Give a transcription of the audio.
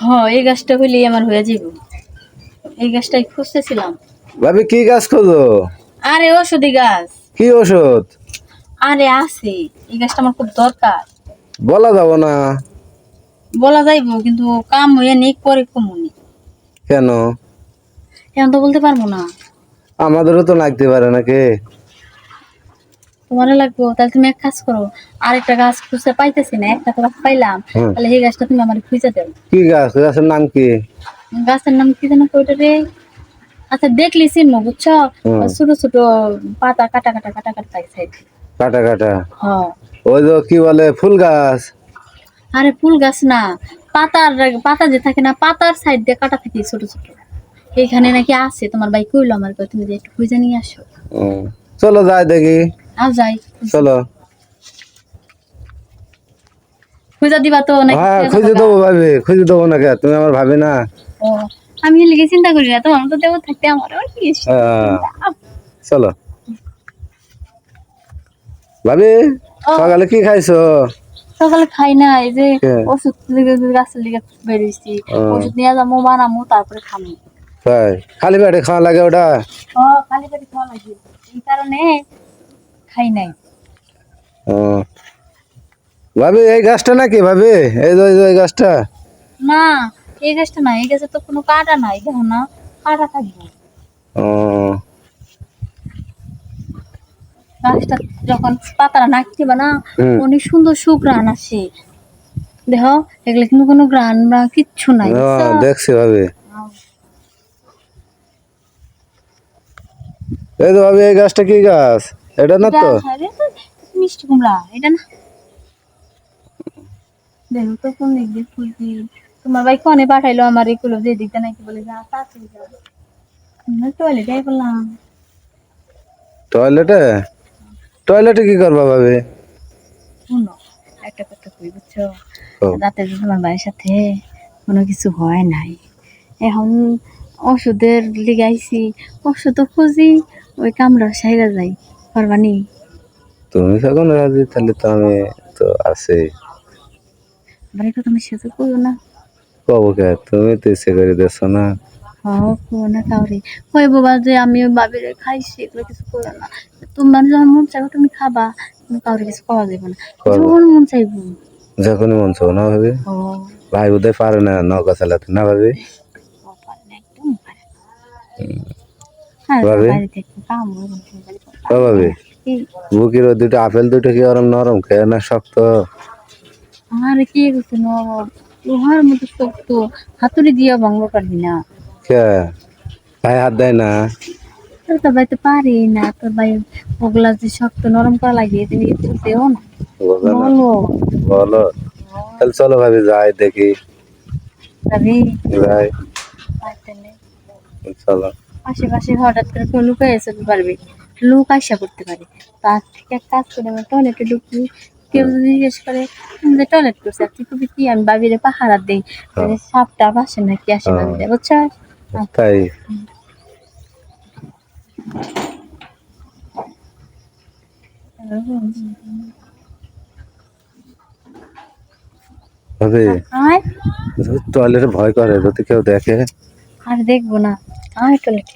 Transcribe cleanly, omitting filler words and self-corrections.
হ্যাঁ, এই গাছটা হইলেই আমার হয়ে যাইব। এই গাছটাই খুঁজতেছিলাম। ভাবি কি গাছ খোঁজো? আরে ওষুধি গাছ। কি ওষুধ? আরে আছে, এই গাছটা আমার খুব দরকার। বলা যাব না। বলা যাইব কিন্তু কাম হয়ে নেই, পরে কমুনি। কেন? এখন তো বলতে পারবো না। আমাদেরও তো লাগতে পারে নাকি? তোমারও লাগবো, তাহলে তুমি এক কাজ করো। আরেকটা গাছ খুঁজতে পাইতেছি না, একটা তো গাছ পাইলাম। হুম। তাহলে এই গাছটা তুমি আমার খুঁজে দেও। কি গাছ? গাছের নাম কি? গাছের নাম কি যেন কইটা রে? আচ্ছা, দেখলি চিনবো, বুঝছো? হুম। ছোট ছোট পাতা কাটা কাটা কাটা কাটা থাকে সাইড। কাটা কাটা। হ্যাঁ। ওই যে কি বলে ফুল গাছ? আরে ফুল গাছ না, পাতার পাতা যে থাকে না, পাতার সাইড দিয়ে কাটা থাকে ছোট ছোট। এইখানে নাকি আছে, তোমার ভাই কইলো আমার, তুমি যে একটু খুঁজে নিয়ে আসো। চলো যাই দেখি। আও যাই। চলো। খুঁজে দিবা তো নাকি? হ্যাঁ খুঁজে খুঁজে দেবো দেবো গা? ভাবি, খুঁজে দেবো না কে? তুমি আমার ভাবি না? ও, আমি লিখে চিন্তা করি না, তোমার তো দেবো থাকতে আমার আবার কি হ্যাঁ, চিন্তা। চলো। ভাবি ও, সকালে কি খাইছো? সকালে খাই না, এই যে কে? ওষুধ লিগে গাছের লিগে বেরিয়েছি। ও, ওষুধ নিয়ে যাবো, বানামো, তারপরে খামো। তাই খালি পেটে খাওয়া লাগে ওটা? ও, খালি পেটে খাওয়া লাগে, এই কারণে খাই নাই। ও ভাবি এই গাছটা নাকি ভাবি? এই গাছটা? না, এই গাছটা না, এই গাছে তো কোনো কাটা নাই, দেখো না, কাটা থাকবে। ও গাছটা যখন পাতাটা নাকছিবা না, হুম। অনেক সুন্দর সুঘ্রাণ আসে। দেখো, এগুলো কিন্তু কোনো গ্রান বা কিচ্ছু নাই, বুঝছো? দেখছি ভাবি। এই তো ভাবি এই গাছটা কি গাছ? এটা না এটা তো? আরে তো মিষ্টি কুমড়া, এটা না? দেখো তো কোন দিক দিয়ে ফুলছি। তোমার ভাই কনে পাঠাইলো আমার এগুলো, যে দিকটা নাকি বলে যা তাড়াতাড়ি যা। আমরা টয়লেটে বললাম। টয়লেটে? টয়লেটে কি করবা ভাবি? শুনো, একটা কথা কই, বুঝছো? ও, রাতে যে তোমার ভাইয়ের সাথে কোনো কিছু হয় নাই, এখন ওষুধের লিগাইছি, ওষুধও খুঁজি, ওই কামড়া সাইরা যাই, পারবানি? তুমি যখন রাজি তাহলে তো আমি তো আছি। আবার একটু তুমি সাথে করো না। কবো কে? তুমি তো ইচ্ছে করে দিচ্ছ না। হ্যাঁ, করো না কাউরে। কই বাবা যে আমি ওই বাবিরে খাইছি, এগুলো কিছু করো না। তোমার যখন মন চাইবে তুমি খাবা, তুমি কাউরে কিছু খাওয়া যাবে না, করবো যখন মন চাইবো। যখনই মন চাও না ভাবি? ও, ভাই বোধহয় পারে না নৌকা চালাতে না ভাবি? ও পারে না, একদম পারে না। হ্যাঁ, তোমার ভাবি বাড়িতে একটু কাম হয়, তোমার বাড়িতে ও কাম ভাবি, হয়। কি? বুকির ওই দুটো আপেল দুটো কি ওরম নরম খেয়ে না শক্ত? আর কি করছো নরম, লোহার মতো শক্ত, হাতুড়ি দিয়ে ভাঙবো পারবি না। কে ভাই হাত দেয় না? তোর ভাই তো পারি না, তোর ভাই ওগুলা যে শক্ত নরম করা লাগে, তুমি কিছু দেও না। বোঝে না? বলো। বলো। তাহলে চলো ভাবি যাই দেখি। যাবি? ভাই পারতেনে। চলো। আশেপাশে হঠাৎ করে কেউ লুকাই আসতে পারবে, লোক আশা করতে পারে। তার থেকে এক কাজ করে আমরা টয়লেটে ঢুকি, কেউ যদি জিজ্ঞেস করে যে টয়লেট করছে, আর তুই কবি কি আমি বাবিরে পাহারা দেই, হ্যাঁ, সাপটা বাসে নাকি আশেপাশে হ্যাঁ, দেয়, বুঝছো? তাই ভাবি আয়, টয়লেটে ভয় করে যদি কেউ দেখে। আর দেখবো না, আয় টয়লেট।